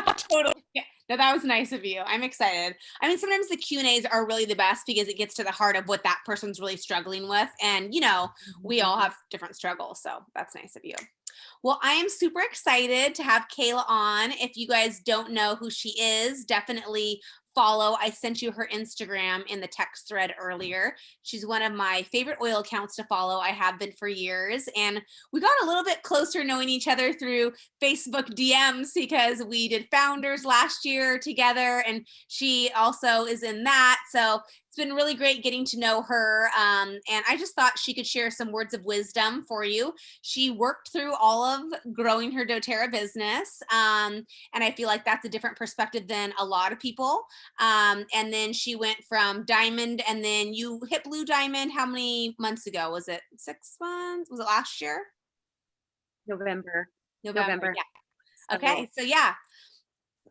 Totally. Yeah. No, that was nice of you. I'm excited. I mean, sometimes the Q&As are really the best because it gets to the heart of what that person's really struggling with. And, we all have different struggles. So that's nice of you. Well, I am super excited to have Kayla on. If you guys don't know who she is, definitely follow. I sent you her Instagram in the text thread earlier. She's one of my favorite oil accounts to follow. I have been for years. And we got a little bit closer knowing each other through Facebook DMs because we did Founders last year together. And she also is in that. So it's been really great getting to know her. And I just thought she could share some words of wisdom for you. She worked through all of growing her doTERRA business. And I feel like that's a different perspective than a lot of people. And then she went from diamond, and then you hit blue diamond. How many months ago? Was it 6 months? Was it last year? November. November. Yeah. So Okay. So yeah.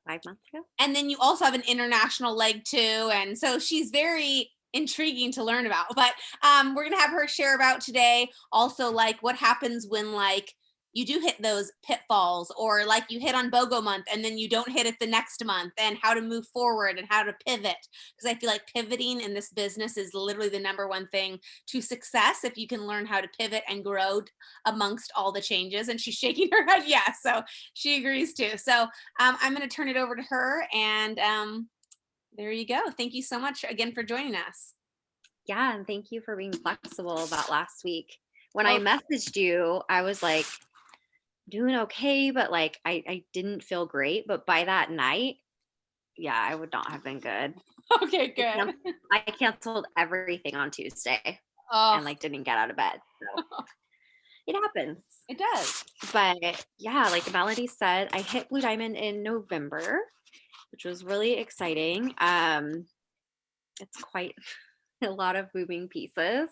5 months ago. And then you also have an international leg too. And so she's very intriguing to learn about. But we're going to have her share about today also like what happens when like you do hit those pitfalls, or like you hit on BOGO month and then you don't hit it the next month, and how to move forward and how to pivot. Because I feel like pivoting in this business is literally the number one thing to success if you can learn how to pivot and grow amongst all the changes. And she's shaking her head yes, so she agrees too. So I'm going to turn it over to her, and there you go. Thank you so much again for joining us. Yeah, and thank you for being flexible about last week. When Oh. I messaged you, I was like doing okay, but like I didn't feel great. But by that night, yeah, I would not have been good. Okay, I good. I canceled everything on Tuesday Oh, and like didn't get out of bed. So it happens. it does. But yeah, like Melody said, I hit Blue Diamond in November, which was really exciting. It's quite a lot of moving pieces.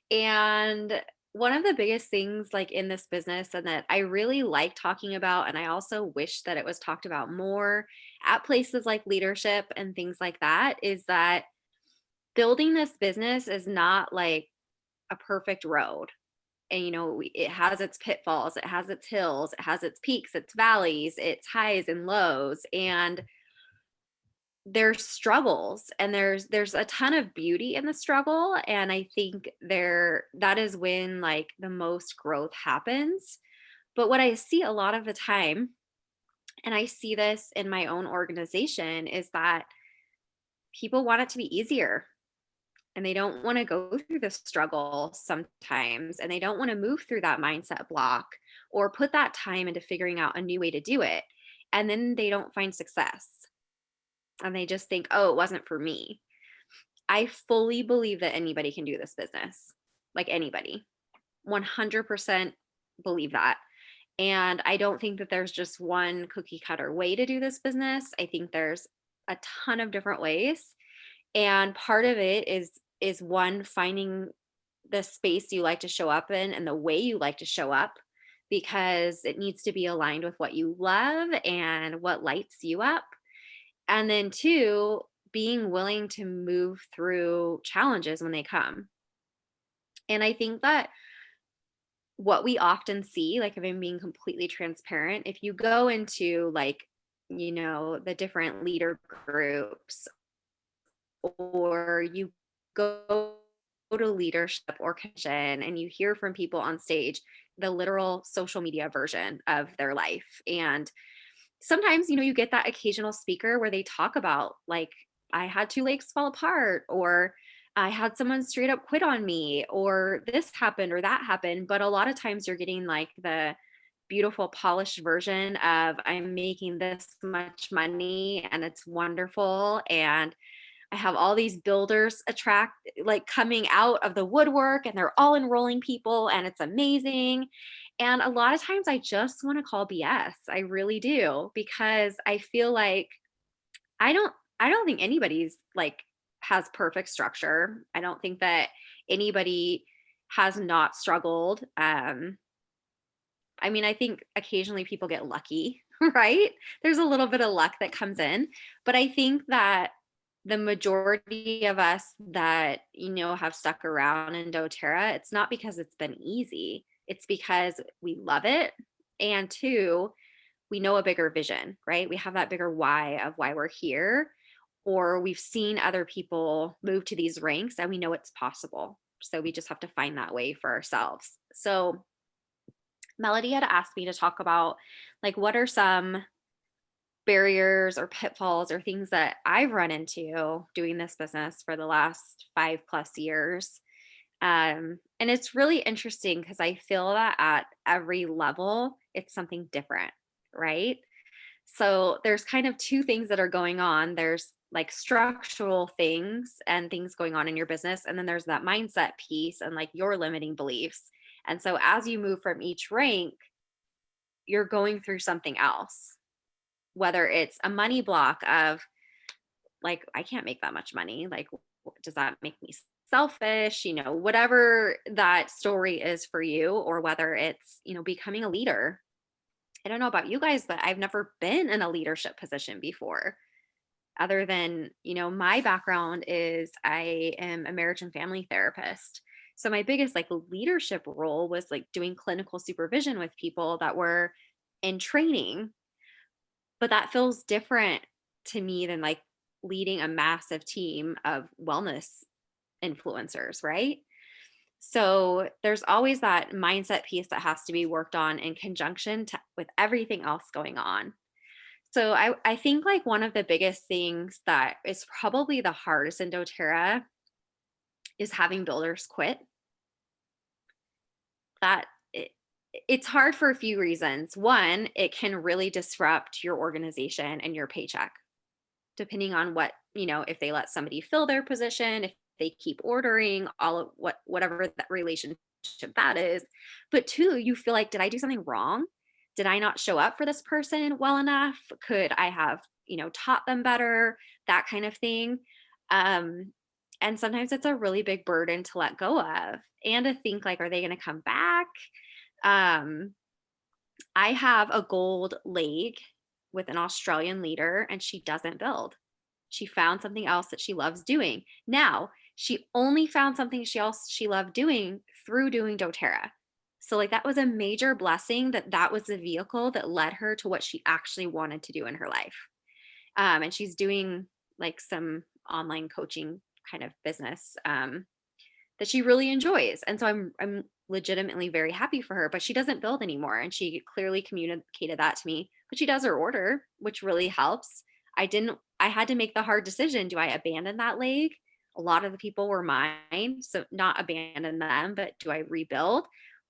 And one of the biggest things like in this business and that I really like talking about, and I also wish that it was talked about more at places like leadership and things like that, is that building this business is not like a perfect road. And it has its pitfalls, it has its hills, it has its peaks, its valleys, its highs and lows. And there's struggles, and there's a ton of beauty in the struggle, and I think that is when like the most growth happens. But what I see a lot of the time, and I see this in my own organization, is that people want it to be easier, and they don't want to go through the struggle sometimes, and they don't want to move through that mindset block or put that time into figuring out a new way to do it, and then they don't find success, and they just think, oh, it wasn't for me. I fully believe that anybody can do this business, like anybody. 100% believe that. And I don't think that there's just one cookie cutter way to do this business. I think there's a ton of different ways. And part of it is one, finding the space you like to show up in and the way you like to show up, because it needs to be aligned with what you love and what lights you up. And then two, being willing to move through challenges when they come. And I think that what we often see, like if I'm being completely transparent, if you go into like, the different leader groups, or you go to leadership or convention and you hear from people on stage, the literal social media version of their life. And sometimes, you get that occasional speaker where they talk about like, I had two legs fall apart, or I had someone straight up quit on me, or this happened or that happened. But a lot of times you're getting like the beautiful polished version of, I'm making this much money and it's wonderful, and I have all these builders coming out of the woodwork, and they're all enrolling people and it's amazing. And a lot of times I just want to call BS. I really do, because I feel like I don't I don't think anybody's like has perfect structure. I don't think that anybody has not struggled. I mean, I think occasionally people get lucky, right? There's a little bit of luck that comes in, but I think that the majority of us that, have stuck around in doTERRA, it's not because it's been easy. It's because we love it. And two, we know a bigger vision, right? We have that bigger why of why we're here, or we've seen other people move to these ranks and we know it's possible. So we just have to find that way for ourselves. So Melody had asked me to talk about like what are some barriers or pitfalls or things that I've run into doing this business for the last 5+ years. And it's really interesting because I feel that at every level, it's something different, right? So there's kind of two things that are going on. There's like structural things and things going on in your business. And then there's that mindset piece and like your limiting beliefs. And so as you move from each rank, you're going through something else, whether it's a money block of like, I can't make that much money. Like, does that make me selfish? Whatever that story is for you, or whether it's, becoming a leader. I don't know about you guys, but I've never been in a leadership position before. Other than, my background is I am a marriage and family therapist. So my biggest like leadership role was like doing clinical supervision with people that were in training, but that feels different to me than like leading a massive team of wellness influencers, right? So there's always that mindset piece that has to be worked on in conjunction with everything else going on. So I think like one of the biggest things that is probably the hardest in doTERRA is having builders quit. That it's hard for a few reasons. One, it can really disrupt your organization and your paycheck, depending on if they let somebody fill their position, if they keep ordering, all of whatever that relationship that is. But two, you feel like, did I do something wrong? Did I not show up for this person well enough? Could I have, taught them better? That kind of thing. Um, and sometimes it's a really big burden to let go of and to think like, are they going to come back? Um, I have a gold leg with an Australian leader and she doesn't build. She found something else that she loves doing. Now, she only found something she loved doing through doing doTERRA. So like that was a major blessing that was the vehicle that led her to what she actually wanted to do in her life. And she's doing like some online coaching kind of business that she really enjoys. And so I'm legitimately very happy for her, but she doesn't build anymore. And she clearly communicated that to me, but she does her order, which really helps. I had to make the hard decision. Do I abandon that leg? A lot of the people were mine. So not abandon them, but do I rebuild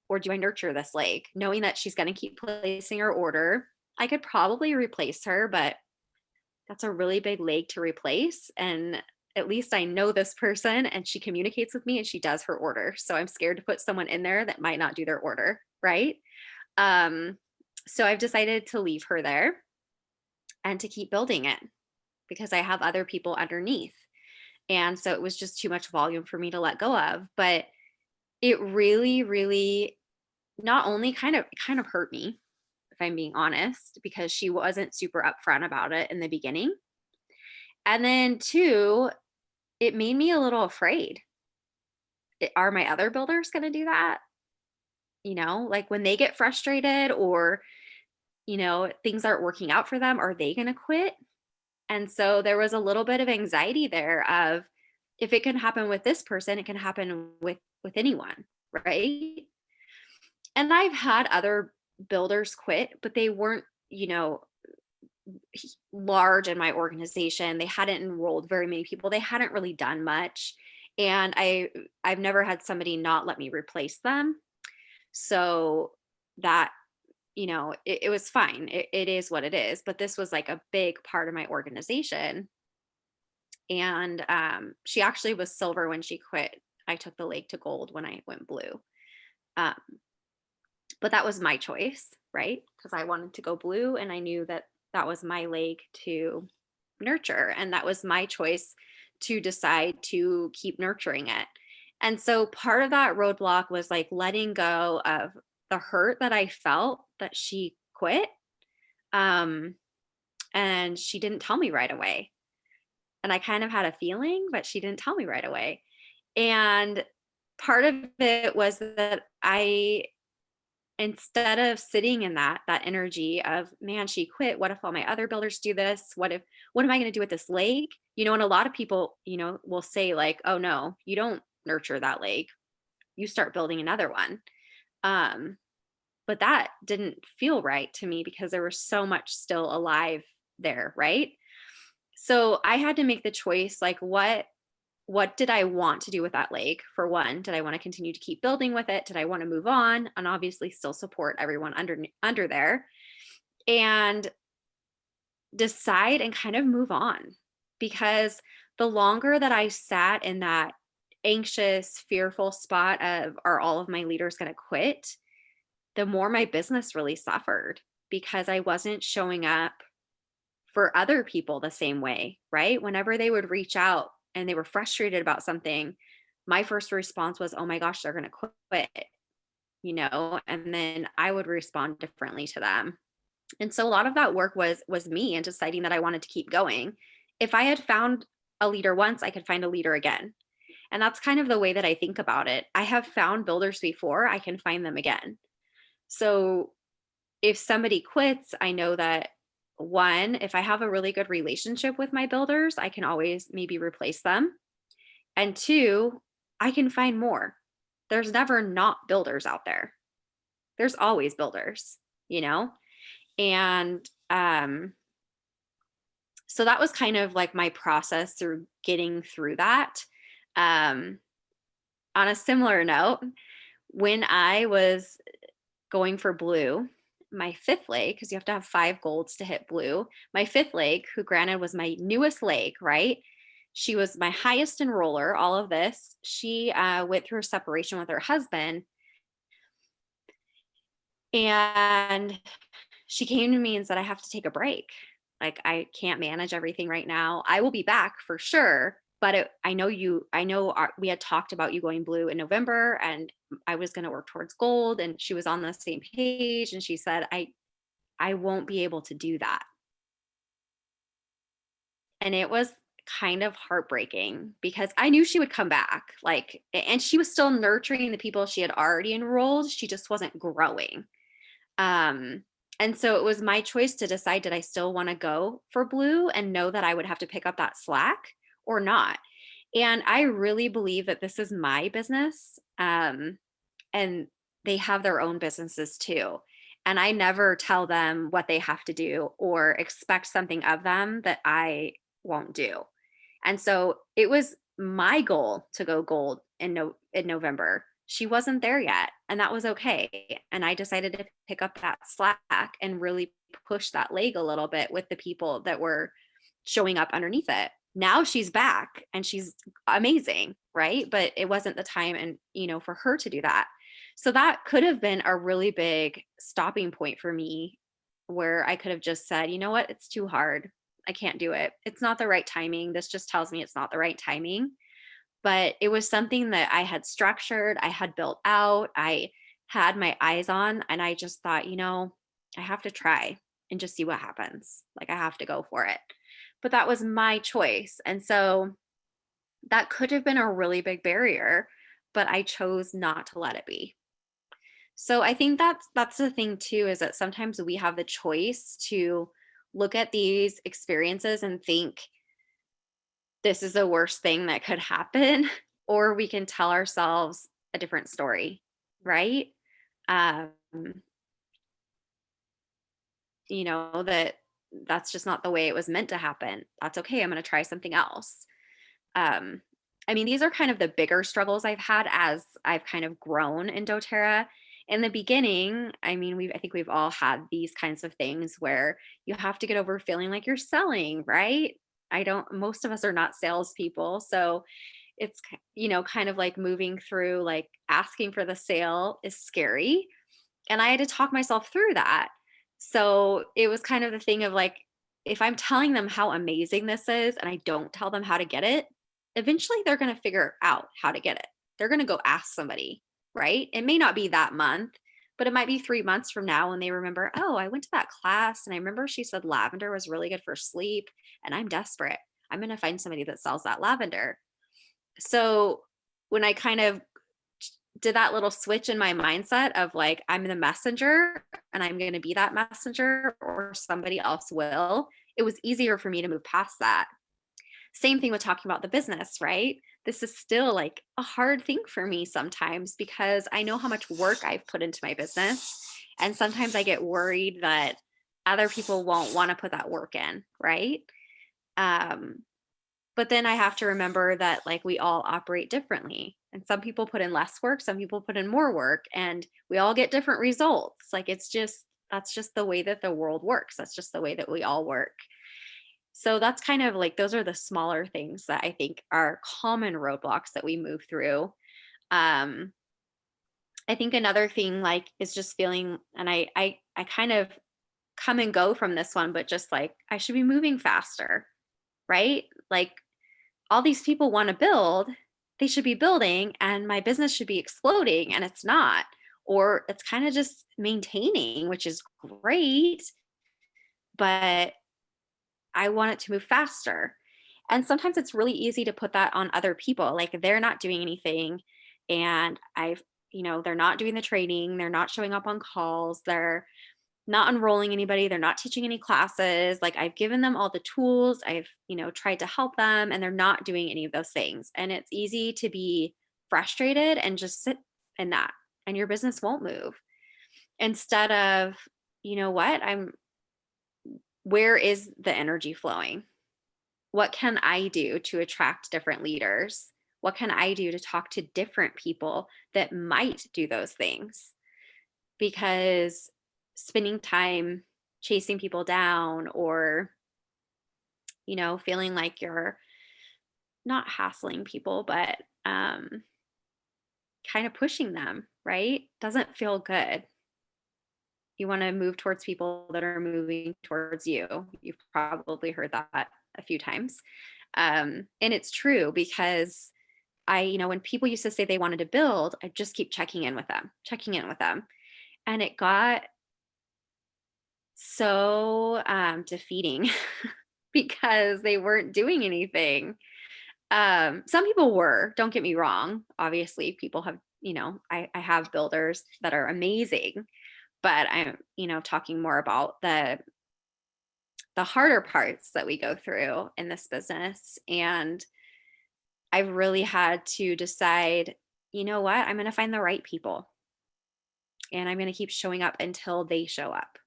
or do I nurture this leg? Knowing that she's going to keep placing her order. I could probably replace her, but that's a really big leg to replace. And at least I know this person and she communicates with me and she does her order. So I'm scared to put someone in there that might not do their order. Right. Um, so I've decided to leave her there and to keep building it because I have other people underneath. And so it was just too much volume for me to let go of. But it really, really not only kind of hurt me, if I'm being honest, because she wasn't super upfront about it in the beginning. And then two, it made me a little afraid. Are my other builders going to do that? Like when they get frustrated or, things aren't working out for them, are they going to quit? And so there was a little bit of anxiety there of if it can happen with this person, it can happen with anyone, right? And I've had other builders quit, but they weren't, large in my organization. They hadn't enrolled very many people. They hadn't really done much. And I've never had somebody not let me replace them. So that, it was fine. It is what it is. But this was like a big part of my organization. And she actually was silver when she quit. I took the leg to gold when I went blue. Um, but that was my choice, right? Because I wanted to go blue and I knew that was my leg to nurture. And that was my choice to decide to keep nurturing it. And so part of that roadblock was like letting go of the hurt that I felt that she quit. Um, and she didn't tell me right away. And I kind of had a feeling, but she didn't tell me right away. And part of it was that instead of sitting in that energy of, man, she quit. What if all my other builders do this? What am I going to do with this leg? And a lot of people, will say like, oh no, you don't nurture that leg. You start building another one. Um, but that didn't feel right to me because there was so much still alive there, right? So I had to make the choice, like, what did I want to do with that leg? For one, did I want to continue to keep building with it? Did I want to move on and obviously still support everyone under there and decide and kind of move on? Because the longer that I sat in that anxious, fearful spot of, are all of my leaders going to quit? The more my business really suffered because I wasn't showing up for other people the same way, right? Whenever they would reach out and they were frustrated about something, my first response was, oh my gosh, they're going to quit, and then I would respond differently to them. And so a lot of that work was me and deciding that I wanted to keep going. If I had found a leader once, I could find a leader again. And that's kind of the way that I think about it. I have found builders before, I can find them again. So if somebody quits, I know that one, if I have a really good relationship with my builders, I can always maybe replace them. And two, I can find more. There's never not builders out there. There's always builders, you know? And so that was kind of like my process through getting through that. Um, on a similar note, when I was going for blue, my fifth leg, because you have to have 5 golds to hit blue, my fifth leg, who granted was my newest leg, right? She was my highest enroller, all of this. She went through a separation with her husband. And she came to me and said, I have to take a break. Like, I can't manage everything right now. I will be back for sure. But we had talked about you going blue in November and I was going to work towards gold. And she was on the same page. And she said, I won't be able to do that. And it was kind of heartbreaking because I knew she would come back. Like, and she was still nurturing the people she had already enrolled. She just wasn't growing. And so it was my choice to decide, did I still want to go for blue and know that I would have to pick up that slack or not? And I really believe that this is my business. And they have their own businesses too. And I never tell them what they have to do or expect something of them that I won't do. And so it was my goal to go gold in November. She wasn't there yet, and that was okay. And I decided to pick up that slack and really push that leg a little bit with the people that were showing up underneath it. Now she's back and she's amazing, right? But it wasn't the time and for her to do that. So that could have been a really big stopping point for me where I could have just said, you know what, it's too hard. I can't do it. It's not the right timing. This just tells me it's not the right timing. But it was something that I had structured, I had built out, I had my eyes on, and I just thought, I have to try and just see what happens. Like, I have to go for it. But that was my choice. And so that could have been a really big barrier, but I chose not to let it be. So I think that's the thing too, is that sometimes we have the choice to look at these experiences and think this is the worst thing that could happen, or we can tell ourselves a different story, right? Um, that's just not the way it was meant to happen. That's okay. I'm going to try something else. Um, I mean, these are kind of the bigger struggles I've had as I've kind of grown in doTERRA. In the beginning, I mean, I think we've all had these kinds of things where you have to get over feeling like you're selling, right? Most of us are not salespeople. So it's, kind of like moving through, like, asking for the sale is scary. And I had to talk myself through that. So it was kind of the thing of like, if I'm telling them how amazing this is and I don't tell them how to get it, eventually they're going to figure out how to get it. They're going to go ask somebody, right? It may not be that month, but it might be 3 months from now when they remember, oh, I went to that class and I remember she said lavender was really good for sleep and I'm desperate. I'm going to find somebody that sells that lavender. So when I kind of did that little switch in my mindset of like, I'm the messenger and I'm going to be that messenger or somebody else will, it was easier for me to move past that. Same thing with talking about the business, right? This is still like a hard thing for me sometimes because I know how much work I've put into my business. And sometimes I get worried that other people won't want to put that work in, right? Um, but then I have to remember that like we all operate differently. And some people put in less work, some people put in more work, and we all get different results. Like it's just, that's just the way that the world works. That's just the way that we all work. So that's kind of like those are the smaller things that I think are common roadblocks that we move through. Um, I think another thing like is just feeling, and I kind of come and go from this one, but just like I should be moving faster, right? Like all these people want to build, they should be building, and my business should be exploding, and it's not. Or it's kind of just maintaining, which is great, but I want it to move faster. And sometimes it's really easy to put that on other people. Like they're not doing anything. And they're not doing the training, they're not showing up on calls, they're not enrolling anybody, they're not teaching any classes. Like I've given them all the tools, I've, tried to help them, and they're not doing any of those things. And it's easy to be frustrated and just sit in that, and your business won't move. Instead of, what? Where is the energy flowing? What can I do to attract different leaders? What can I do to talk to different people that might do those things? Because spending time chasing people down or, feeling like you're not hassling people, but kind of pushing them, right? Doesn't feel good. You want to move towards people that are moving towards you. You've probably heard that a few times. And it's true because when people used to say they wanted to build, I just keep checking in with them, checking in with them. And it got so defeating because they weren't doing anything. Some people were, don't get me wrong. Obviously, people have, I have builders that are amazing, but I'm, talking more about the harder parts that we go through in this business. And I've really had to decide, you know what, I'm going to find the right people and I'm going to keep showing up until they show up.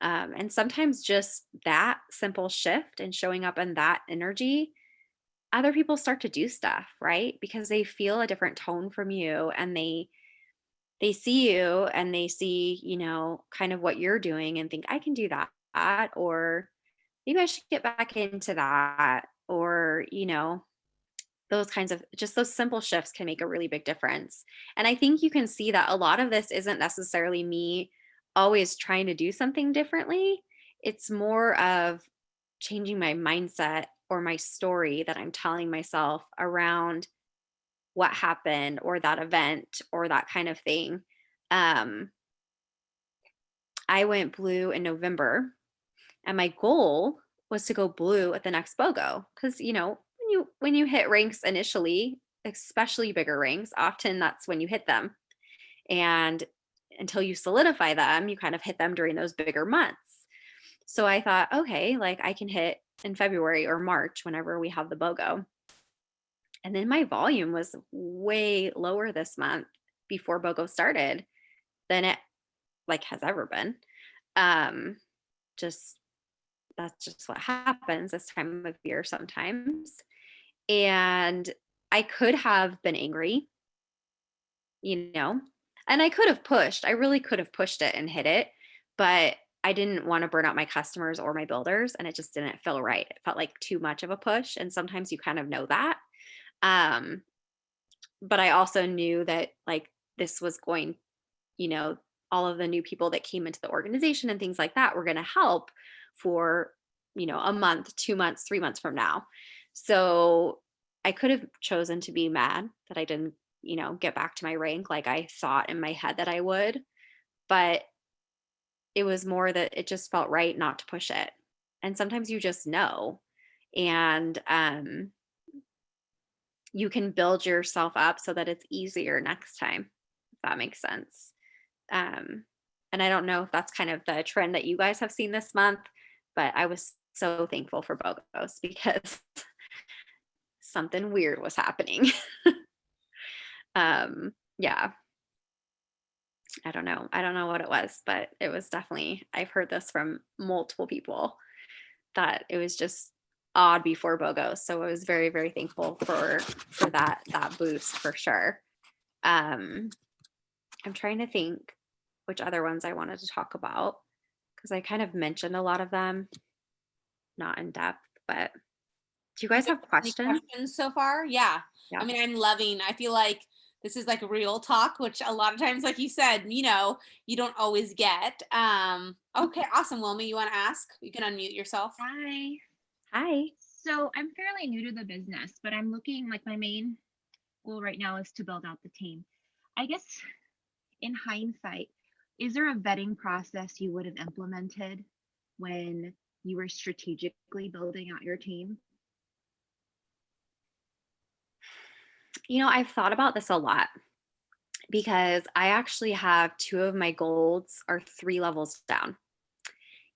And sometimes just that simple shift and showing up in that energy, other people start to do stuff, right? Because they feel a different tone from you, and they see you and they see, kind of what you're doing and think, I can do that, or maybe I should get back into that, or, those kinds of just those simple shifts can make a really big difference. And I think you can see that a lot of this isn't necessarily me always trying to do something differently. It's more of changing my mindset or my story that I'm telling myself around what happened or that event or that kind of thing. Um, I went blue in November, and my goal was to go blue at the next BOGO because when you hit ranks initially, especially bigger ranks, often that's when you hit them, and until you solidify them, you kind of hit them during those bigger months. So I thought, okay, like I can hit in February or March whenever we have the BOGO. And then my volume was way lower this month before BOGO started than it like has ever been. Um, just That's just what happens this time of year sometimes. And I could have been angry, you know, and I could have pushed. I really could have pushed it and hit it, but I didn't want to burn out my customers or my builders, and it just didn't feel right. It felt like too much of a push, and sometimes you kind of know that. Um, but I also knew that like this was going, you know, all of the new people that came into the organization and things like that were going to help for, a month, 2 months, 3 months from now. So I could have chosen to be mad that I didn't, get back to my rank like I thought in my head that I would. But it was more that it just felt right not to push it. And sometimes you just know. And you can build yourself up so that it's easier next time. if that makes sense. And I don't know if that's kind of the trend that you guys have seen this month, but I was so thankful for BOGOs because something weird was happening. Yeah, I don't know. I don't know what it was, but it was definitely, I've heard this from multiple people that it was just odd before BOGOs. So I was very, very thankful for that boost for sure. Um, I'm trying to think which other ones I wanted to talk about because I kind of mentioned a lot of them, not in depth, but do you guys have Any questions? questions so far? Yeah. Yeah. I mean, I feel like this is like real talk, which a lot of times, like you said, you don't always get. Okay, awesome. Wilma, you want to ask? You can unmute yourself. Hi. Hi. So I'm fairly new to the business, but I'm looking like my main goal right now is to build out the team. I guess in hindsight, is there a vetting process you would have implemented when you were strategically building out your team? I've thought about this a lot because I actually have two of my goals are 3 levels down.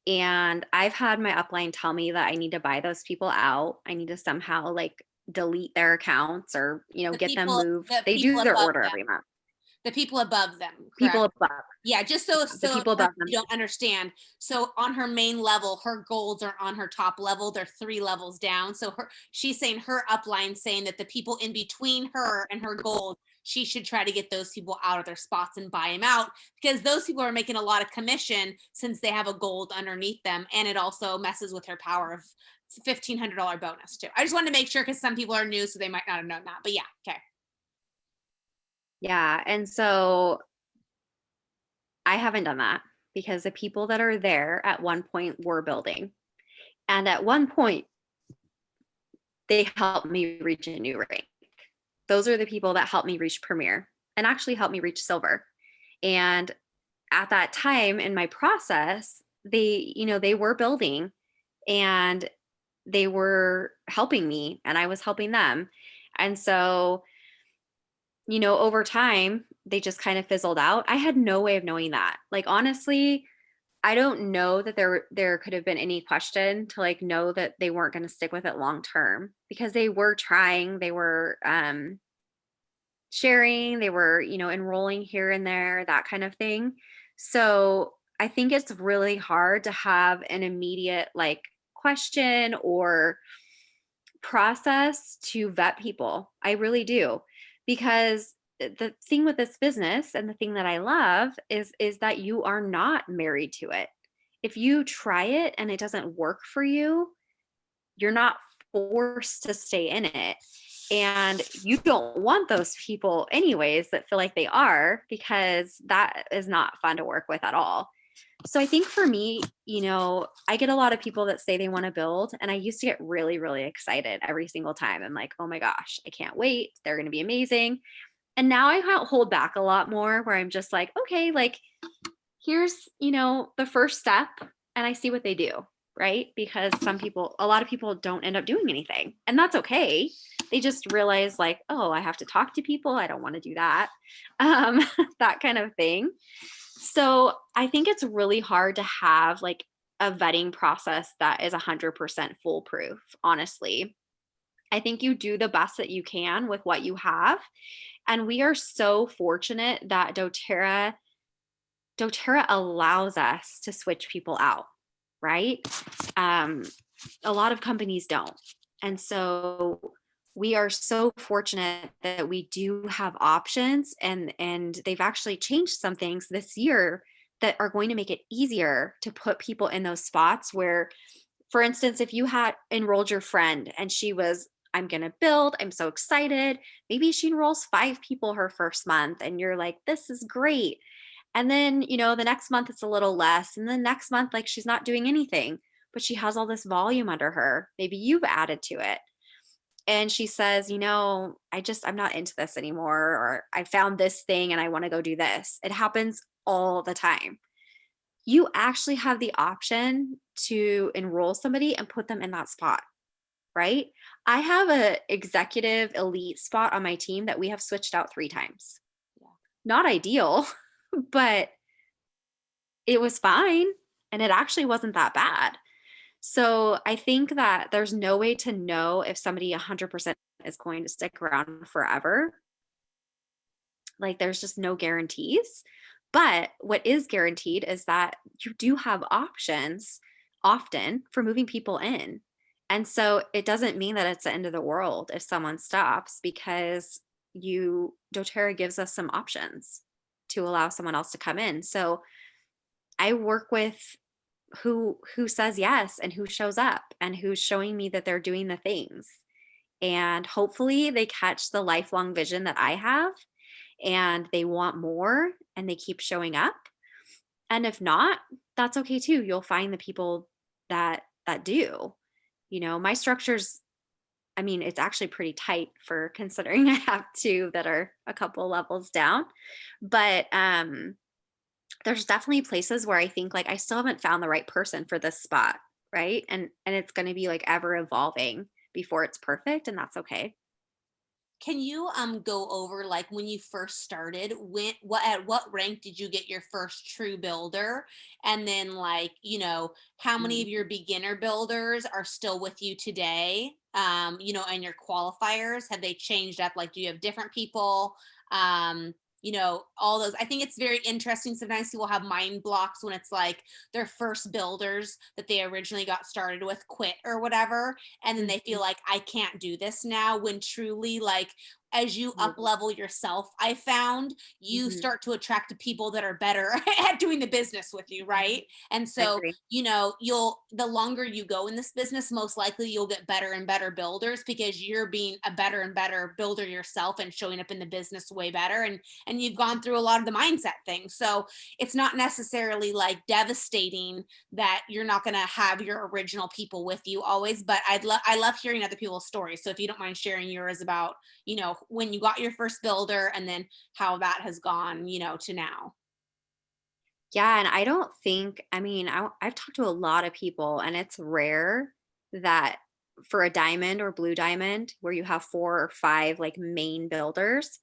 And I've had my upline tell me that I need to buy those people out. I need to somehow like delete their accounts or, The get them people, moved. the They people do their above order them, every month. the people above them, People correct? above, Yeah, just so the people above them. you don't understand. So on her main level, her goals are on her top level. They're 3 levels down. So she's saying her upline saying that the people in between her and her goals, she should try to get those people out of their spots and buy them out because those people are making a lot of commission since they have a gold underneath them, and it also messes with her power of $1,500 bonus too. I just wanted to make sure because some people are new, so they might not have known that. But yeah, okay. Yeah. And so I haven't done that because the people that are there at one point were building. And at one point, they helped me reach a new rank. Those are the people that helped me reach Premier and actually helped me reach Silver. And at that time in my process, they were building and they were helping me and I was helping them. And so, over time, they just kind of fizzled out. I had no way of knowing that. Like honestly, I don't know that there could have been any question to like know that they weren't going to stick with it long term because they were trying, they were sharing, they were, enrolling here and there, that kind of thing. So I think it's really hard to have an immediate like question or process to vet people. I really do. Because the thing with this business and the thing that I love is that you are not married to it. If you try it and it doesn't work for you, you're not forced to stay in it. And you don't want those people anyways that feel like they are because that is not fun to work with at all. So I think for me, I get a lot of people that say they want to build, and I used to get really, really excited every single time. I'm like, oh my gosh, I can't wait. They're going to be amazing. And now I hold back a lot more where I'm just like, okay, like here's, the first step and I see what they do, right? Because a lot of people don't end up doing anything, and that's okay. They just realize like, oh, I have to talk to people. I don't want to do that. That kind of thing. So I think it's really hard to have like a vetting process that is 100% foolproof, honestly. I think you do the best that you can with what you have. And we are so fortunate that doTERRA allows us to switch people out, right? A lot of companies don't. And so we are so fortunate that we do have options, and they've actually changed some things this year that are going to make it easier to put people in those spots where, for instance, if you had enrolled your friend and she was, I'm going to build, I'm so excited. Maybe she enrolls 5 people her first month and you're like, this is great. And then, the next month it's a little less. And then next month, like she's not doing anything, but she has all this volume under her. Maybe you've added to it. And she says, I'm not into this anymore, or I found this thing and I want to go do this. It happens all the time. You actually have the option to enroll somebody and put them in that spot, right? I have a executive elite spot on my team that we have switched out 3 times. not ideal, but it was fine. And it actually wasn't that bad. So I think that there's no way to know if somebody 100% is going to stick around forever. Like there's just no guarantees. But what is guaranteed is that you do have options often for moving people in. And so it doesn't mean that it's the end of the world if someone stops, because doTERRA gives us some options to allow someone else to come in. So I work with who says yes and who shows up and who's showing me that they're doing the things. And hopefully they catch the lifelong vision that I have and they want more and they keep showing up. And if not, that's okay too. You'll find the people that do. My structure's, I mean, it's actually pretty tight for considering I have two that are a couple levels down. But there's definitely places where I think like I still haven't found the right person for this spot, right? And it's going to be like ever evolving before it's perfect, and that's okay. Can you go over like when you first started, at what rank did you get your first true builder? And then like, how many Mm. of your beginner builders are still with you today? And your qualifiers, have they changed up? Like, do you have different people? All those. I think it's very interesting. Sometimes people have mind blocks when it's like their first builders that they originally got started with quit or whatever, and then they feel Mhm. like I can't do this now, when truly like as you up level yourself, I found you Mhm. start to attract the people that are better at doing the business with you, right? And I so, agree. you'll the longer you go in this business, most likely you'll get better and better builders because you're being a better and better builder yourself and showing up in the business way better, and you've gone through a lot of the mindset things. So, it's not necessarily like devastating that you're not going to have your original people with you always, but I love hearing other people's stories. So if you don't mind sharing yours about, when you got your first builder and then how that has gone, to now. Yeah, and I don't think, I mean, I've talked to a lot of people, and it's rare that for a diamond or blue diamond where you have four or five like main builders,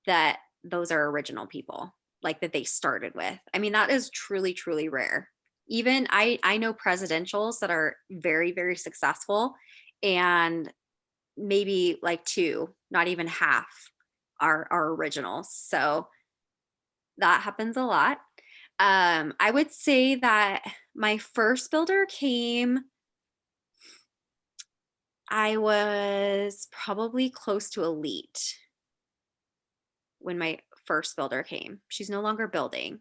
that those are original people, like that they started with. I mean, that is truly, truly rare. Even I know presidentials that are very, very successful, and maybe like two, not even half are originals. So that happens a lot. I would say that my first builder came, I was probably close to elite when my first builder came. She's no longer building.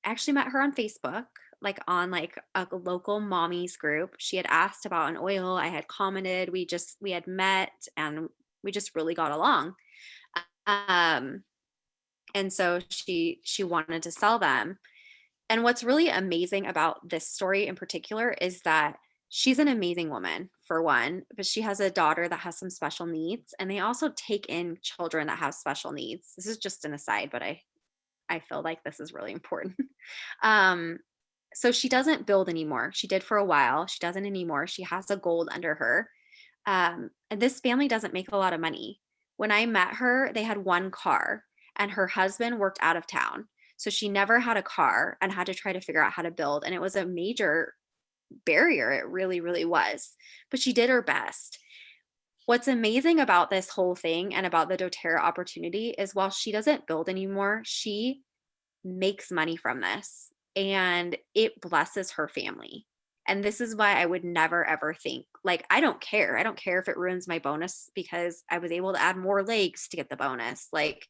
I actually met her on Facebook, like on like a local mommies group. She had asked about an oil. I had commented. We had met and we just really got along. Um, and so she wanted to sell them. And what's really amazing about this story in particular is that she's an amazing woman, for one, but she has a daughter that has some special needs, and they also take in children that have special needs. This is just an aside, but I feel like this is really important. um, so she doesn't build anymore. She did for a while. She doesn't anymore. She has a gold under her. And this family doesn't make a lot of money. When I met her, they had one car, and her husband worked out of town. So she never had a car and had to try to figure out how to build. And it was a major barrier. It really, really was. But she did her best. What's amazing about this whole thing and about the doTERRA opportunity is while she doesn't build anymore, she makes money from this and it blesses her family. And this is why I would never ever think, like, I don't care. I don't care if it ruins my bonus because I was able to add more legs to get the bonus. Like,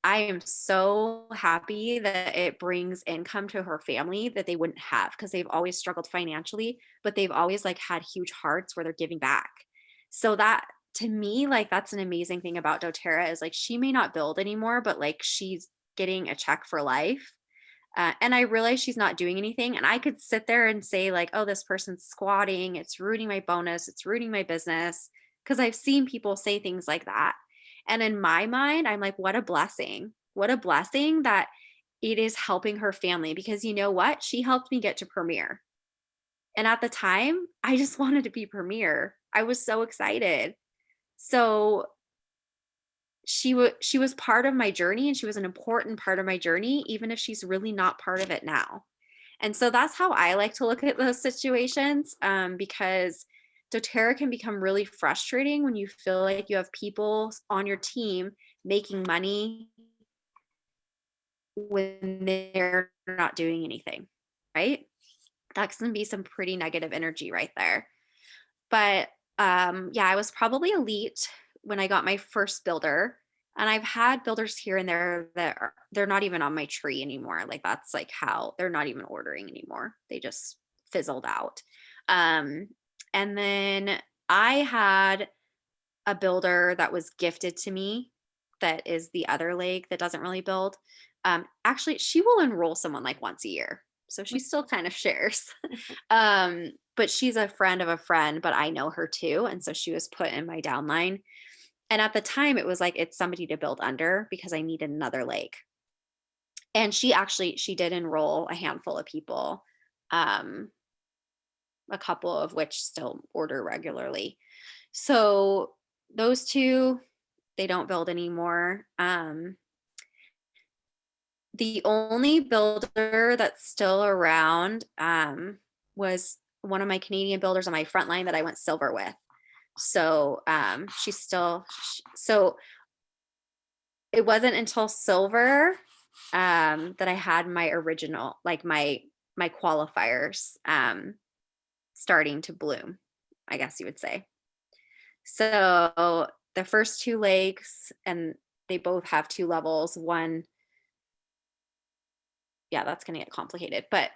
I am so happy that it brings income to her family that they wouldn't have because they've always struggled financially, but they've always like had huge hearts where they're giving back. So that to me, like that's an amazing thing about doTERRA is like she may not build anymore, but like she's getting a check for life. And I realize she's not doing anything. And I could sit there and say, like, oh, this person's squatting, it's ruining my bonus, it's ruining my business. Because I've seen people say things like that. And in my mind, I'm like, what a blessing. What a blessing that it is helping her family. Because you know what? She helped me get to Premiere. And at the time, I just wanted to be Premiere. I was so excited. So she was part of my journey, and she was an important part of my journey, even if she's really not part of it now. And so that's how I like to look at those situations, because doTERRA can become really frustrating when you feel like you have people on your team making money when they're not doing anything, right? That can be some pretty negative energy right there. But yeah, I was probably elite when I got my first builder. And I've had builders here and there that they're not even on my tree anymore. Like that's like how they're not even ordering anymore. They just fizzled out. Um, and then I had a builder that was gifted to me that is the other leg that doesn't really build. Actually, she will enroll someone like once a year. So she still kind of shares. But she's a friend of a friend, but I know her too. And so she was put in my downline. And at the time, it was like it's somebody to build under because I needed another leg. And she did enroll a handful of people, um, a couple of which still order regularly. So those two, they don't build anymore. The only builder that's still around was one of my Canadian builders on my front line that I went silver with. So she's still, so it wasn't until silver that I had my original, like my qualifiers starting to bloom, I guess you would say. So the first two legs, and they both have two levels. One, yeah, that's going to get complicated, but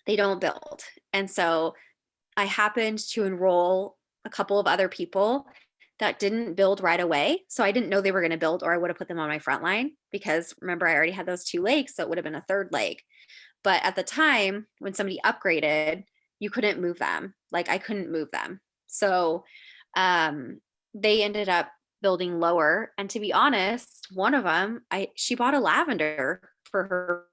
they don't build. And so I happened to enroll a couple of other people that didn't build right away. So I didn't know they were going to build, or I would have put them on my front line because remember, I already had those two legs. So it would have been a third leg. But at the time when somebody upgraded, you couldn't move them. Like I couldn't move them. So they ended up building lower. And to be honest, one of them, she bought a lavender for her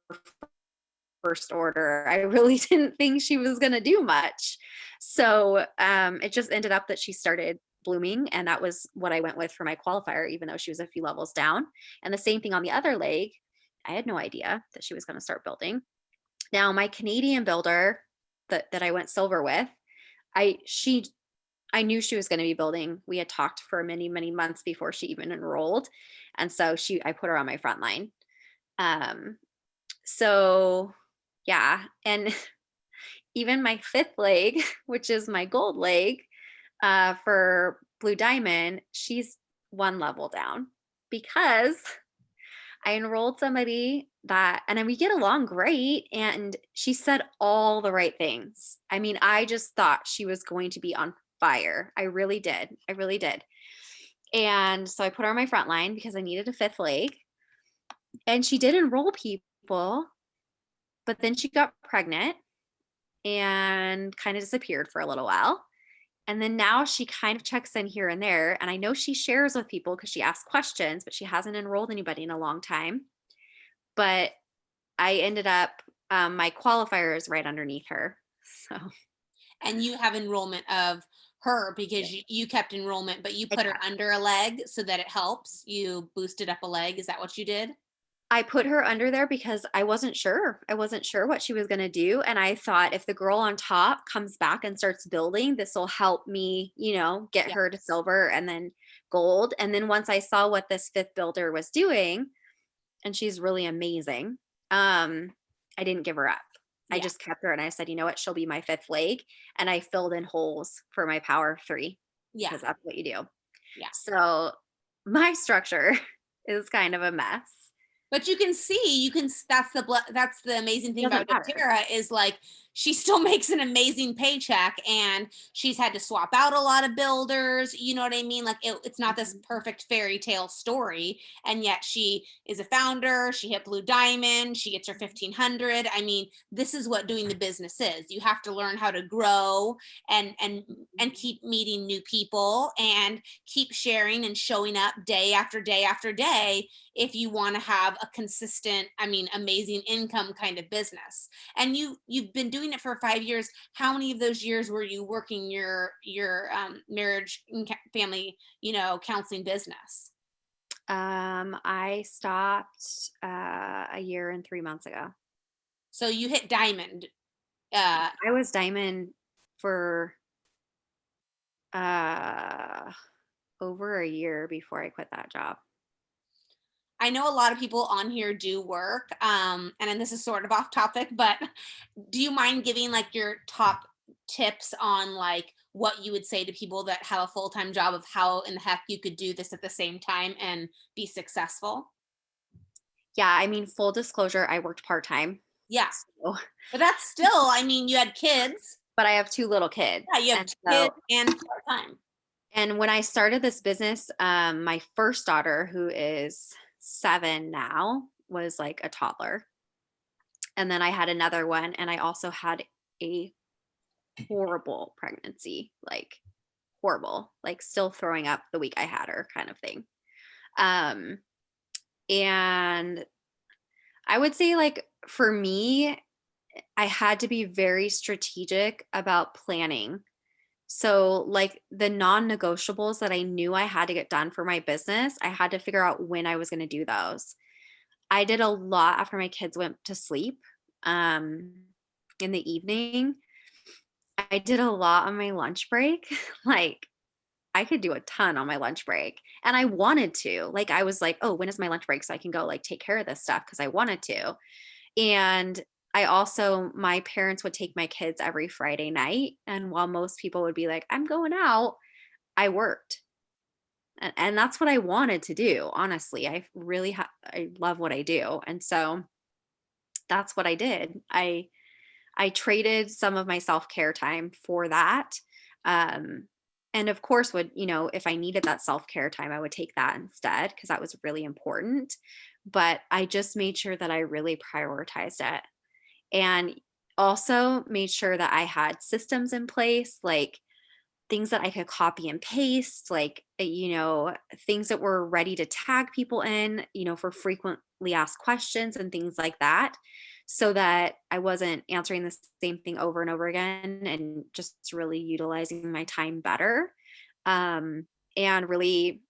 first order. I really didn't think she was going to do much. So it just ended up that she started blooming. And that was what I went with for my qualifier, even though she was a few levels down. And the same thing on the other leg. I had no idea that she was going to start building. Now, my Canadian builder that I went silver with, I knew she was going to be building. We had talked for many, many months before she even enrolled. And so I put her on my front line. So yeah. And even my fifth leg, which is my gold leg, for Blue Diamond, she's one level down because I enrolled somebody that, and then we get along great. And she said all the right things. I mean, I just thought she was going to be on fire. I really did. I really did. And so I put her on my front line because I needed a fifth leg. And she did enroll people, but then she got pregnant and kind of disappeared for a little while. And then now she kind of checks in here and there. And I know she shares with people because she asks questions, but she hasn't enrolled anybody in a long time. But I ended up, my qualifier is right underneath her. So. And you have enrollment of her because you kept enrollment, but you put her under a leg so that it helps. You boosted up a leg. Is that what you did? I put her under there because I wasn't sure. I wasn't sure what she was going to do. And I thought if the girl on top comes back and starts building, this will help me, get her to silver and then gold. And then once I saw what this fifth builder was doing, and she's really amazing, I didn't give her up. I just kept her and I said, you know what, she'll be my fifth leg. And I filled in holes for my power of 3. Yeah. Because that's what you do. Yeah. So my structure is kind of a mess. But you can see, that's the amazing thing about doTERRA is like she still makes an amazing paycheck, and she's had to swap out a lot of builders. You know what I mean? Like it's not this perfect fairy tale story, and yet she is a founder. She hit Blue Diamond. She gets her 1,500. I mean, this is what doing the business is. You have to learn how to grow and keep meeting new people and keep sharing and showing up day after day after day if you want to have a consistent, amazing income kind of business. And you've been doing it for 5 years. How many of those years were you working your marriage and family, counseling business? I stopped a year and 3 months ago. So you hit diamond. I was diamond for uh over a year before I quit that job. I know a lot of people on here do work, and then this is sort of off topic, but do you mind giving like your top tips on like what you would say to people that have a full-time job of how in the heck you could do this at the same time and be successful? Yeah, I mean, full disclosure, I worked part-time. Yeah, So, but that's still, I mean, you had kids. but I have two little kids. Yeah, you have And kids so, and part-time. and when I started this business, my first daughter, who is 7 now, was like a toddler. And then I had another one, and I also had a horrible pregnancy, like horrible, like still throwing up the week I had her kind of thing. Um, and I would say, like, for me, I had to be very strategic about planning. So, like, the non negotiables that I knew I had to get done for my business, I had to figure out when I was going to do those. I did a lot after my kids went to sleep um, in the evening. I did a lot on my lunch break. Like, I could do a ton on my lunch break. And I wanted to. Like, I was like, oh, when is my lunch break? So I can go like take care of this stuff because I wanted to. And I also, my parents would take my kids every Friday night. And while most people would be like, I'm going out, I worked. And that's what I wanted to do. Honestly, I really, I love what I do. And so that's what I did. I traded some of my self-care time for that. Um, and of course would, if I needed that self-care time, I would take that instead because that was really important. But I just made sure that I really prioritized it. And also made sure that I had systems in place, like things that I could copy and paste, like, things that were ready to tag people in, for frequently asked questions and things like that, so that I wasn't answering the same thing over and over again and just really utilizing my time better. Um, and really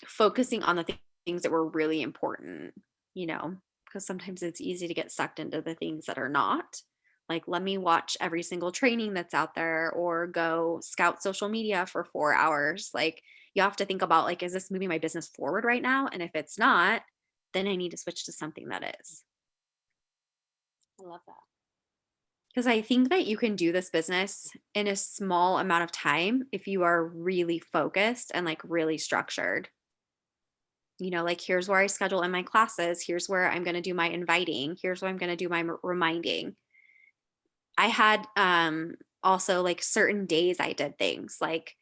focusing on the things that were really important, because sometimes it's easy to get sucked into the things that are not. Like, let me watch every single training that's out there or go scout social media for 4 hours. Like, you have to think about, like, is this moving my business forward right now? And if it's not, then I need to switch to something that is. I love that. Because I think that you can do this business in a small amount of time if you are really focused and like really structured. Like, here's where I schedule in my classes. Here's where I'm going to do my inviting. Here's where I'm going to do my reminding. I had also like certain days I did things. Like,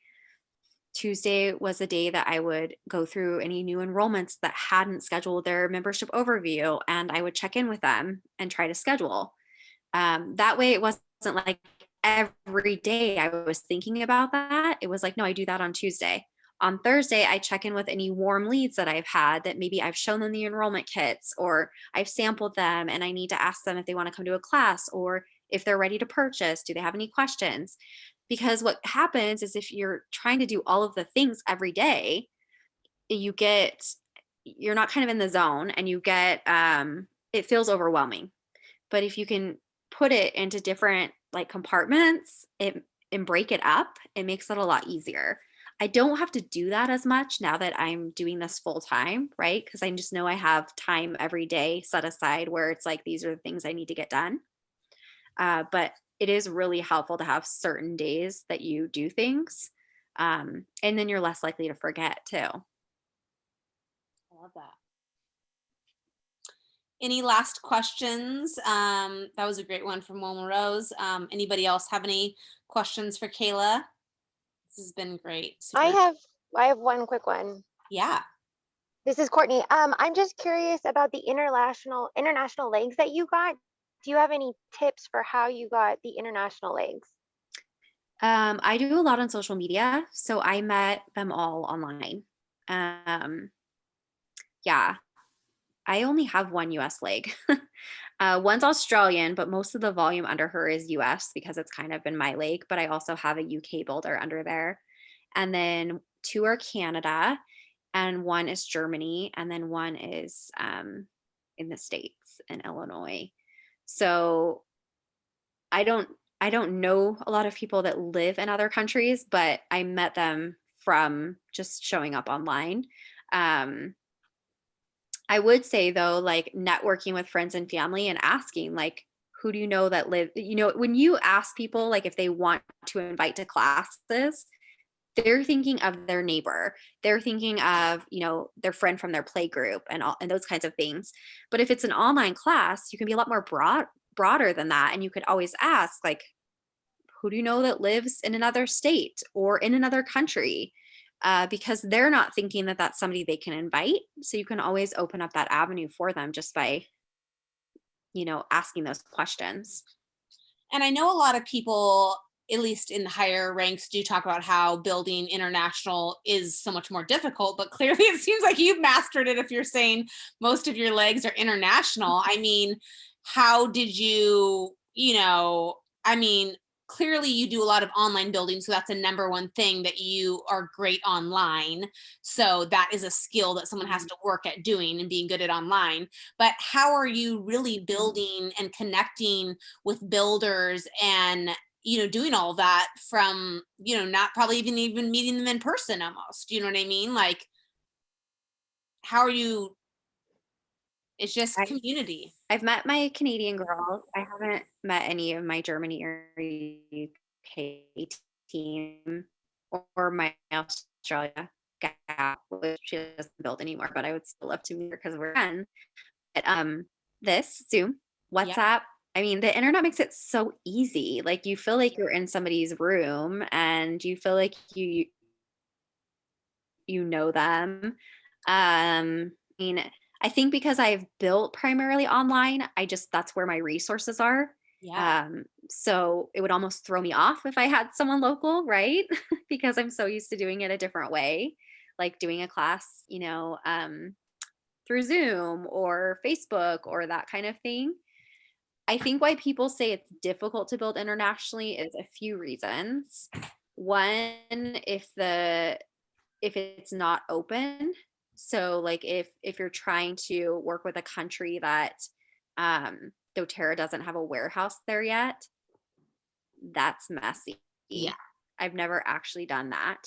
Tuesday was a day that I would go through any new enrollments that hadn't scheduled their membership overview, and I would check in with them and try to schedule. That way, it wasn't like every day I was thinking about that. It was like, no, I do that on Tuesday. On Thursday, I check in with any warm leads that I've had that maybe I've shown them the enrollment kits or I've sampled them and I need to ask them if they want to come to a class or if they're ready to purchase. Do they have any questions? Because what happens is if you're trying to do all of the things every day, you're not kind of in the zone and it feels overwhelming. But if you can put it into different like compartments and break it up, it makes it a lot easier. I don't have to do that as much now that I'm doing this full time, right? Because I just know I have time every day set aside where it's like, these are the things I need to get done. But it is really helpful to have certain days that you do things. And then you're less likely to forget too. I love that. Any last questions? That was a great one from Wilma Rose. Anybody else have any questions for Kayla? This has been great. I Super. have one quick one. Yeah. This is Courtney. I'm just curious about the international legs that you got. Do you have any tips for how you got the international legs? I do a lot on social media, so I met them all online. Yeah, I only have one US leg. One's Australian, but most of the volume under her is US because it's kind of been my leg, but I also have a UK builder under there. And then two are Canada. and one is Germany, and then one is in the States in Illinois. So I don't I don't know a lot of people that live in other countries, but I met them from just showing up online. Um, I would say though, like networking with friends and family and asking, like, who do you know that live, when you ask people, like, if they want to invite to classes, they're thinking of their neighbor. They're thinking of, their friend from their play group and those kinds of things. But if it's an online class, you can be a lot more broader than that. And you could always ask, like, who do you know that lives in another state or in another country? Because they're not thinking that that's somebody they can invite. So you can always open up that avenue for them just by, asking those questions. And I know a lot of people, at least in the higher ranks, do talk about how building international is so much more difficult, but clearly it seems like you've mastered it if you're saying most of your legs are international. I mean, how did I mean, clearly you do a lot of online building, so that's a number one thing, that you are great online. So that is a skill that someone has to work at doing and being good at online. But how are you really building and connecting with builders and doing all that from not probably even meeting them in person almost, you know what I mean? Like, how are you? It's just I, community. I've met my Canadian girls. I haven't met any of my Germany or UK team or my Australia gal, which she doesn't build anymore, but I would still love to meet her because we're friends. But this Zoom, Yeah. WhatsApp, I mean, the internet makes it so easy. Like you feel like you're in somebody's room and you feel like you know them. I mean, I think because I've built primarily online, that's where my resources are. Yeah. So it would almost throw me off if I had someone local, right? Because I'm so used to doing it a different way, like doing a class, through Zoom or Facebook or that kind of thing. I think why people say it's difficult to build internationally is a few reasons. One, if it's not open. So like if you're trying to work with a country that doTERRA doesn't have a warehouse there yet, that's messy. Yeah. I've never actually done that.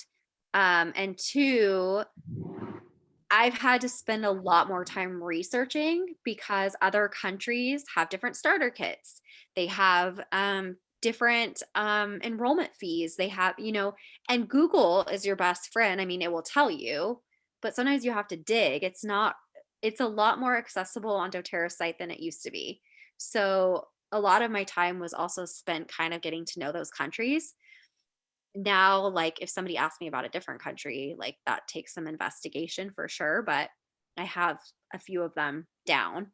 And two, I've had to spend a lot more time researching because other countries have different starter kits. They have different enrollment fees. They have, and Google is your best friend. I mean, it will tell you, but sometimes you have to dig. It's a lot more accessible on doTERRA's site than it used to be. So a lot of my time was also spent kind of getting to know those countries. Now, like if somebody asks me about a different country, like that takes some investigation for sure, but I have a few of them down.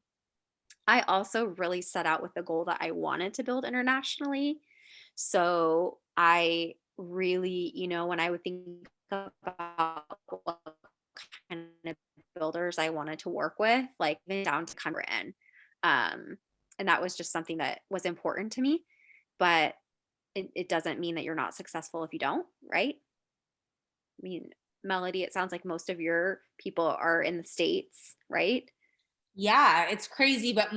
I also really set out with the goal that I wanted to build internationally. So I really, when I would think about what kind of builders I wanted to work with, like even down to country in. And that was just something that was important to me. But it doesn't mean that you're not successful if you don't, right? I mean, Melody, it sounds like most of your people are in the States, right? Yeah, it's crazy, but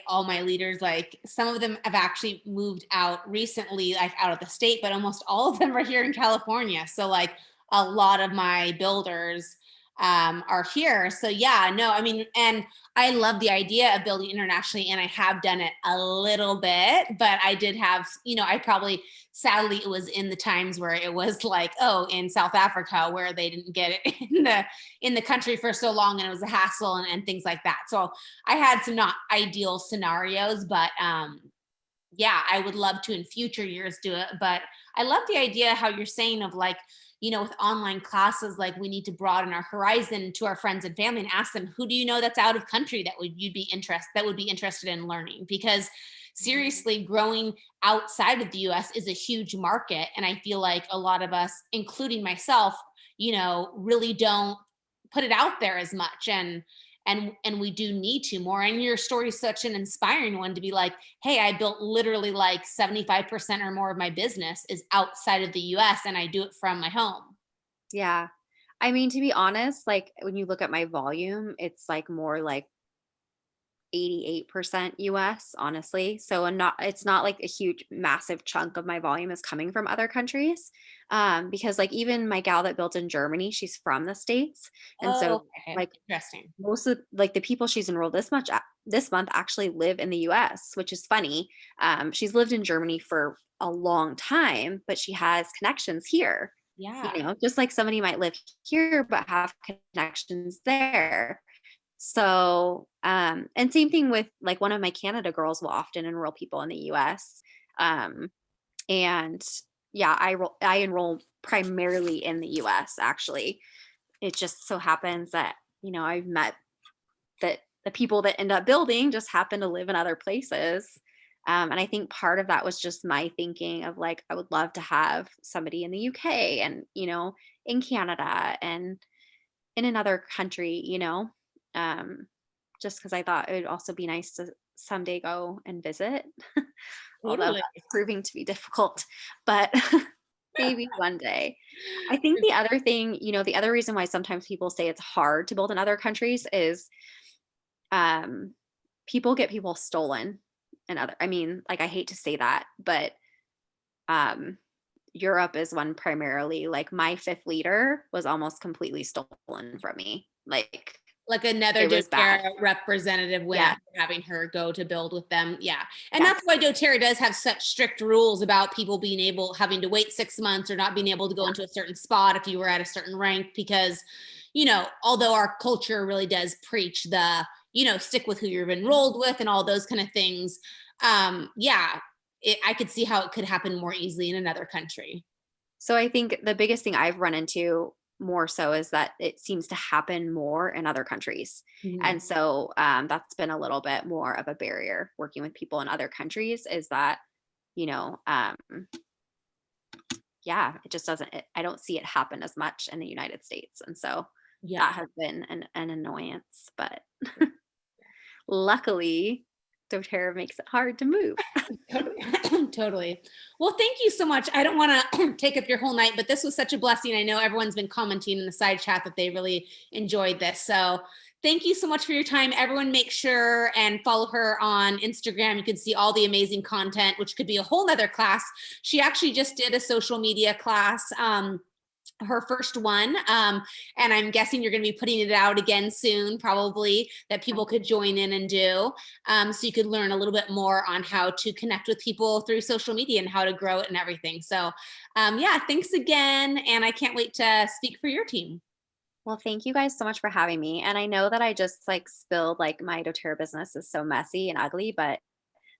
all my leaders, like some of them have actually moved out recently, like out of the state, but almost all of them are here in California. So like a lot of my builders are here. So yeah, no, I mean, and I love the idea of building internationally, and I have done it a little bit, but I did have, I probably, sadly, it was in the times where it was like, oh, in South Africa where they didn't get it in the country for so long, and it was a hassle and things like that. So I had some not ideal scenarios, but yeah, I would love to in future years do it. But I love the idea how you're saying of like, with online classes, like we need to broaden our horizon to our friends and family and ask them, who do you know that's out of country that would be interested in learning? Because seriously, growing outside of the US is a huge market. And I feel like a lot of us, including myself, really don't put it out there as much. And we do need to more. And your story is such an inspiring one to be like, hey, I built literally like 75% or more of my business is outside of the US, and I do it from my home. Yeah. I mean, to be honest, like when you look at my volume, it's like more like 88% US, honestly. So it's not like a huge massive chunk of my volume is coming from other countries. Because like even my gal that built in Germany, she's from the States. And Oh, so okay. like Interesting. most of like the people she's enrolled this month actually live in the US, which is funny. She's lived in Germany for a long time, but she has connections here. Yeah. Just like somebody might live here but have connections there. So, and same thing with like one of my Canada girls will often enroll people in the US. Um, and yeah, I enroll primarily in the US actually. It just so happens that, I've met that the people that end up building just happen to live in other places. And I think part of that was just my thinking of like, I would love to have somebody in the UK and, in Canada and in another country, um, just because I thought it would also be nice to someday go and visit, although Totally. that's proving to be difficult, but maybe one day. I think the other thing, the other reason why sometimes people say it's hard to build in other countries is um, people get people stolen and I mean, like I hate to say that, but um, Europe is one primarily. Like my fifth leader was almost completely stolen from me. Like another It was bad. doTERRA representative went Yeah. after having her go to build with them. Yeah. And Yes. that's why doTERRA does have such strict rules about people having to wait 6 months or not being able to go into a certain spot if you were at a certain rank, because, although our culture really does preach the, stick with who you're enrolled with and all those kind of things. Yeah, I could see how it could happen more easily in another country. So I think the biggest thing I've run into more so is that it seems to happen more in other countries. Mhm. And so that's been a little bit more of a barrier working with people in other countries is that, you know, um, yeah, it just doesn't, I don't see it happen as much in the United States. And so Yeah. that has been an annoyance, but luckily doTERRA makes it hard to move. Totally. Well, thank you so much. I don't want to take up your whole night, but this was such a blessing. I know everyone's been commenting in the side chat that they really enjoyed this. So thank you so much for your time. Everyone make sure and follow her on Instagram. You can see all the amazing content, which could be a whole nother class. She actually just did a social media class. Her first one. And I'm guessing you're going to be putting it out again soon, probably, that people could join in and do. So you could learn a little bit more on how to connect with people through social media and how to grow it and everything. So yeah, thanks again. And I can't wait to speak for your team. Well, thank you guys so much for having me. And I know that I just like spilled like my doTERRA business is so messy and ugly, but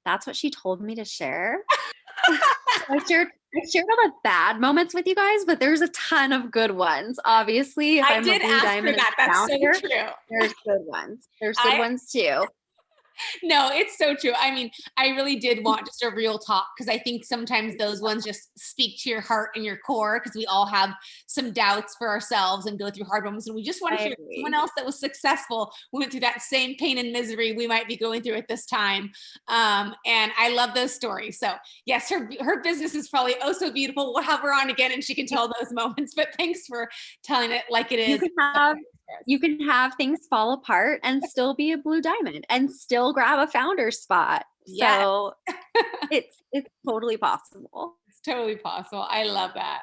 that's what she told me to share. So I shared all the bad moments with you guys, but there's a ton of good ones. Obviously, if I I'm did a blue ask her diamond that. That's so founder, true. there's good ones. There's good ones too. No, it's so true. I mean, I really did want just a real talk because I think sometimes those ones just speak to your heart and your core because we all have some doubts for ourselves and go through hard moments. And we just want to hear someone else that was successful, went through that same pain and misery we might be going through at this time. And I love those stories. So yes, her business is probably oh so beautiful. We'll have her on again and she can tell those moments. But thanks for telling it like it is. You can have things fall apart and still be a blue diamond and still grab a founder spot. Yes. So it's totally possible. It's totally possible. I love that.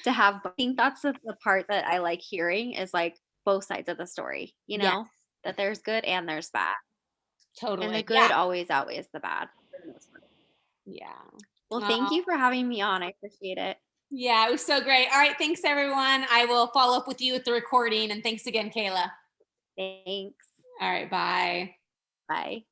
I think that's the part that I like hearing is like both sides of the story, Yes. that there's good and there's bad. Totally. And the good always outweighs the bad. Yeah. Well, thank you for having me on. I appreciate it. Yeah, it was so great. All right. Thanks, everyone. I will follow up with you with the recording. And thanks again, Kayla. Thanks. All right. Bye. Bye.